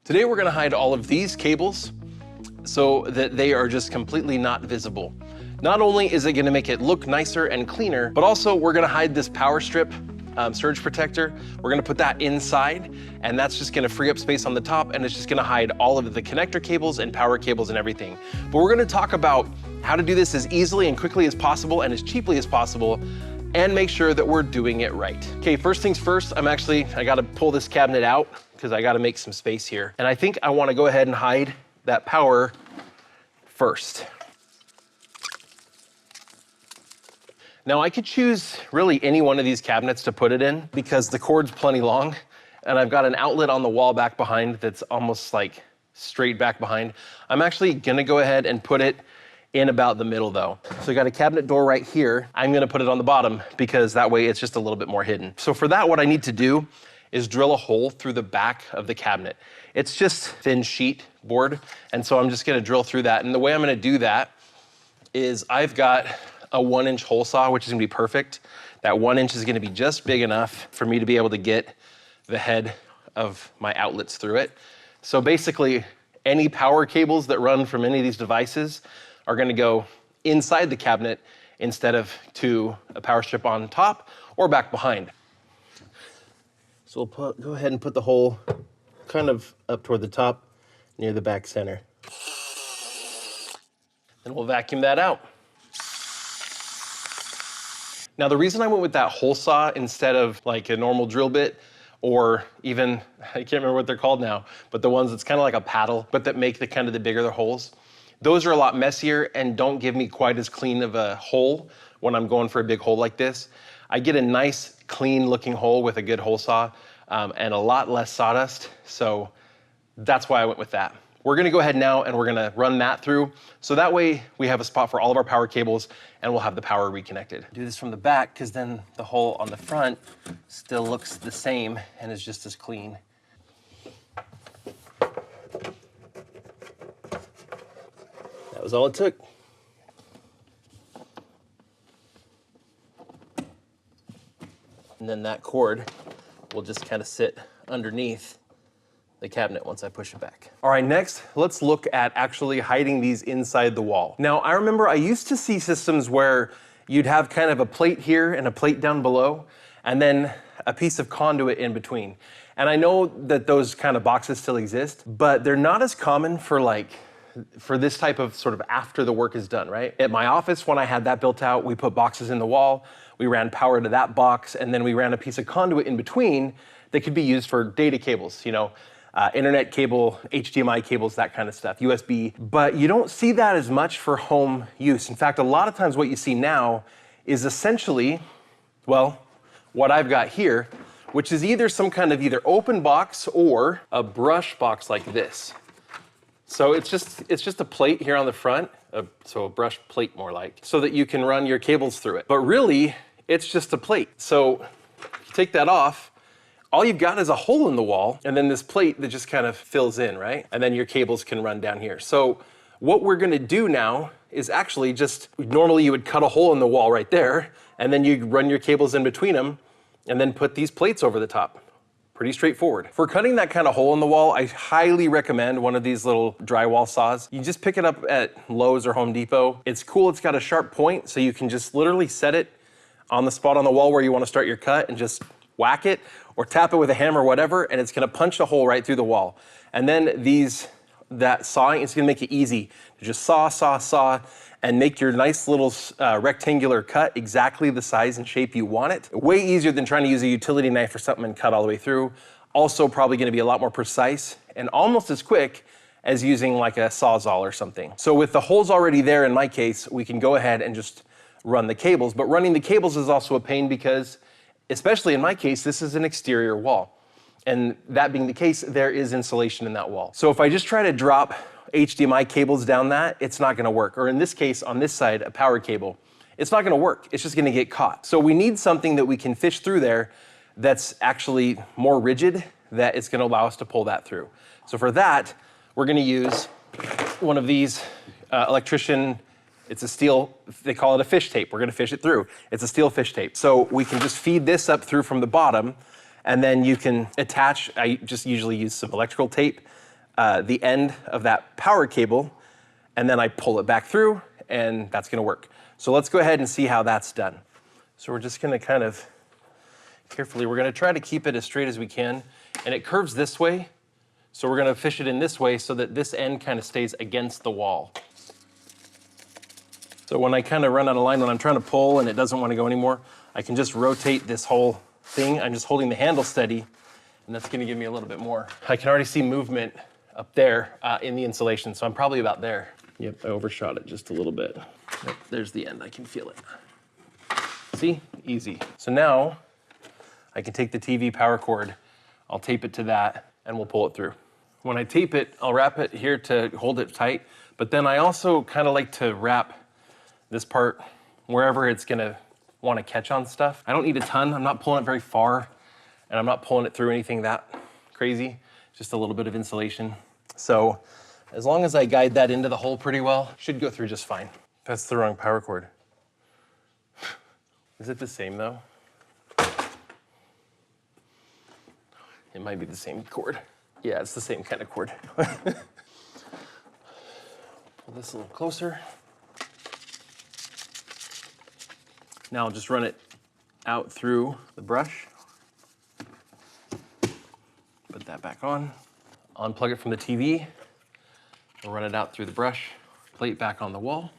Today we're gonna hide all of these cables so that they are just completely not visible. Not only is it gonna make it look nicer and cleaner, but also we're gonna hide this power strip surge protector. We're gonna put that inside, and that's just gonna free up space on the top, and it's just gonna hide all of the connector cables and power cables and everything. But we're gonna talk about how to do this as easily and quickly as possible and as cheaply as possible, and make sure that we're doing it right. Okay, first things first, I gotta pull this cabinet out because I gotta make some space here. And I think I wanna go ahead and hide that power first. Now I could choose really any one of these cabinets to put it in because the cord's plenty long, and I've got an outlet on the wall back behind that's almost like straight back behind. I'm actually gonna go ahead and put it in about the middle though. So I got a cabinet door right here. I'm gonna put it on the bottom because that way it's just a little bit more hidden. So for that, what I need to do is drill a hole through the back of the cabinet. It's just thin sheet board, and so I'm just gonna drill through that. And the way I'm gonna do that is I've got a 1-inch hole saw, which is gonna be perfect. That 1 inch is gonna be just big enough for me to be able to get the head of my outlets through it. So basically, any power cables that run from any of these devices are gonna go inside the cabinet instead of to a power strip on top or back behind. So we'll go ahead and put the hole kind of up toward the top near the back center. Then we'll vacuum that out. Now the reason I went with that hole saw instead of like a normal drill bit, or even, I can't remember what they're called now, but the ones that's kind of like a paddle, but that make the kind of the bigger the holes, those are a lot messier and don't give me quite as clean of a hole when I'm going for a big hole like this. I get a nice, clean looking hole with a good hole saw and a lot less sawdust, so that's why I went with that. We're gonna go ahead now and we're gonna run that through, so that way we have a spot for all of our power cables and we'll have the power reconnected. Do this from the back because then the hole on the front still looks the same and is just as clean. That was all it took. And then that cord will just kind of sit underneath the cabinet once I push it back. All right, next, let's look at actually hiding these inside the wall. Now, I remember I used to see systems where you'd have kind of a plate here and a plate down below, and then a piece of conduit in between. And I know that those kind of boxes still exist, but they're not as common for this type of sort of after the work is done, right? At my office, when I had that built out, we put boxes in the wall, we ran power to that box, and then we ran a piece of conduit in between that could be used for data cables, you know, internet cable, HDMI cables, that kind of stuff, USB. But you don't see that as much for home use. In fact, a lot of times what you see now is essentially, well, what I've got here, which is either some kind of either open box or a brush box like this. So it's just a plate here on the front, so a brush plate more like, so that you can run your cables through it. But really, it's just a plate. So if you take that off, all you've got is a hole in the wall and then this plate that just kind of fills in, right? And then your cables can run down here. So what we're gonna do now is actually just, normally you would cut a hole in the wall right there, and then you run your cables in between them and then put these plates over the top. Pretty straightforward. For cutting that kind of hole in the wall, I highly recommend one of these little drywall saws. You just pick it up at Lowe's or Home Depot. It's cool, it's got a sharp point, so you can just literally set it on the spot on the wall where you want to start your cut and just whack it or tap it with a hammer or whatever, and it's gonna punch a hole right through the wall. And then that sawing, it's gonna make it easy to just saw, and make your nice little rectangular cut exactly the size and shape you want it. Way easier than trying to use a utility knife or something and cut all the way through. Also probably gonna be a lot more precise and almost as quick as using like a Sawzall or something. So with the holes already there in my case, we can go ahead and just run the cables. But running the cables is also a pain because, especially in my case, this is an exterior wall. And that being the case, there is insulation in that wall. So if I just try to drop HDMI cables down that, it's not gonna work. Or in this case, on this side, a power cable, it's not gonna work. It's just gonna get caught. So we need something that we can fish through there that's actually more rigid, that it's gonna allow us to pull that through. So for that, we're gonna use one of these it's a steel, they call it a fish tape. We're gonna fish it through. It's a steel fish tape. So we can just feed this up through from the bottom, and then you can attach, I just usually use some electrical tape the end of that power cable, and then I pull it back through, and that's gonna work. So let's go ahead and see how that's done. So we're just gonna kind of carefully, we're gonna try to keep it as straight as we can, and it curves this way, so we're gonna fish it in this way so that this end kind of stays against the wall. So when I kind of run out of line, when I'm trying to pull and it doesn't want to go anymore, I can just rotate this whole thing. I'm just holding the handle steady, and that's gonna give me a little bit more. I can already see movement up there in the insulation, so I'm probably about there. Yep, I overshot it just a little bit. Yep, there's the end, I can feel it. See, easy. So now I can take the TV power cord, I'll tape it to that, and we'll pull it through. When I tape it, I'll wrap it here to hold it tight, but then I also kind of like to wrap this part wherever it's gonna wanna catch on stuff. I don't need a ton, I'm not pulling it very far, and I'm not pulling it through anything that crazy, just a little bit of insulation. So as long as I guide that into the hole pretty well, should go through just fine. That's the wrong power cord. Is it the same though? It might be the same cord. Yeah, it's the same kind of cord. Pull this a little closer. Now I'll just run it out through the brush. Put that back on. Unplug it from the TV. I'll run it out through the brush. Plate back on the wall.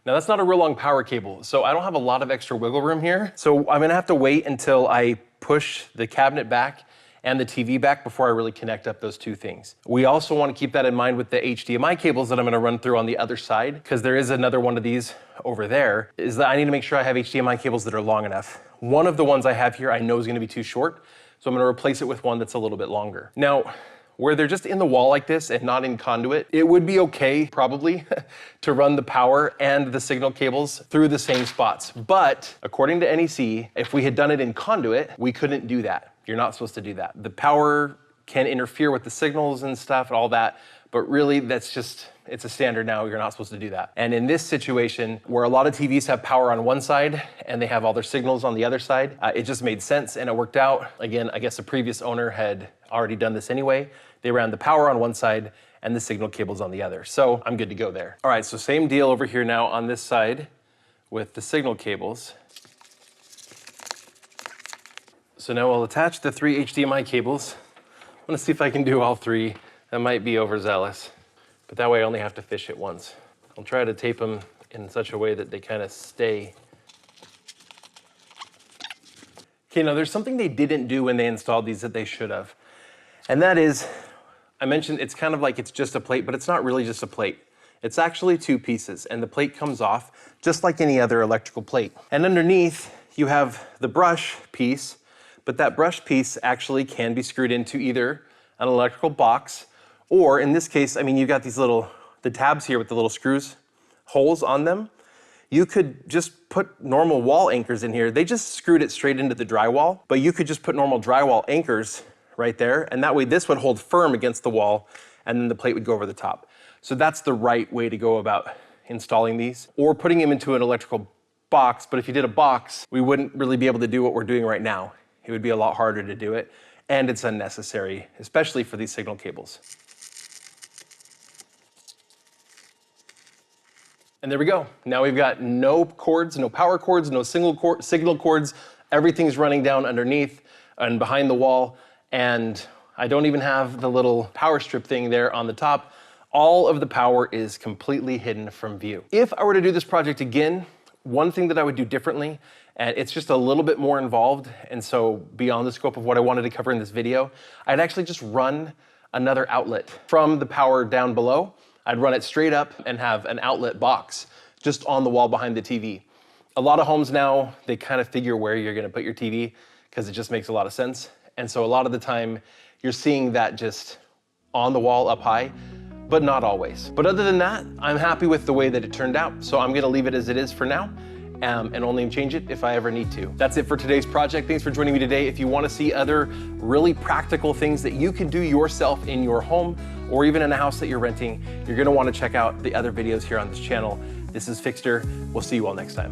Now that's not a real long power cable, so I don't have a lot of extra wiggle room here. So I'm gonna have to wait until I push the cabinet back and the TV back before I really connect up those two things. We also want to keep that in mind with the HDMI cables that I'm going to run through on the other side, because there is another one of these over there, is that I need to make sure I have HDMI cables that are long enough. One of the ones I have here I know is going to be too short, so I'm going to replace it with one that's a little bit longer. Now, where they're just in the wall like this and not in conduit, it would be okay, probably, to run the power and the signal cables through the same spots. But according to NEC, if we had done it in conduit, we couldn't do that. You're not supposed to do that. The power can interfere with the signals and stuff and all that, but really that's just, it's a standard now, you're not supposed to do that. And in this situation, where a lot of TVs have power on one side and they have all their signals on the other side, it just made sense and it worked out. Again, I guess the previous owner had already done this anyway. They ran the power on one side and the signal cables on the other. So I'm good to go there. All right, so same deal over here now on this side with the signal cables. So now I'll attach the 3 HDMI cables. I'm gonna see if I can do all 3. That might be overzealous, but that way I only have to fish it once. I'll try to tape them in such a way that they kind of stay. Okay, now there's something they didn't do when they installed these that they should have. And that is, I mentioned it's kind of like it's just a plate, but it's not really just a plate. It's actually 2 pieces, and the plate comes off just like any other electrical plate. And underneath, you have the brush piece, but that brush piece actually can be screwed into either an electrical box, or in this case, I mean, you've got these little, the tabs here with the little screws, holes on them. You could just put normal wall anchors in here. They just screwed it straight into the drywall, but you could just put normal drywall anchors right there, and that way this would hold firm against the wall, and then the plate would go over the top. So that's the right way to go about installing these, or putting them into an electrical box. But if you did a box, we wouldn't really be able to do what we're doing right now. It would be a lot harder to do it, and it's unnecessary, especially for these signal cables. And there we go. Now we've got no cords, no power cords, no signal cords. Everything's running down underneath and behind the wall, and I don't even have the little power strip thing there on the top. All of the power is completely hidden from view. If I were to do this project again, one thing that I would do differently, and it's just a little bit more involved, and so beyond the scope of what I wanted to cover in this video, I'd actually just run another outlet from the power down below. I'd run it straight up and have an outlet box just on the wall behind the TV. A lot of homes now, they kind of figure where you're gonna put your TV because it just makes a lot of sense. And so a lot of the time, you're seeing that just on the wall up high, but not always. But other than that, I'm happy with the way that it turned out. So I'm gonna leave it as it is for now. And only change it if I ever need to. That's it for today's project. Thanks for joining me today. If you want to see other really practical things that you can do yourself in your home or even in a house that you're renting, you're going to want to check out the other videos here on this channel. This is Fixter. We'll see you all next time.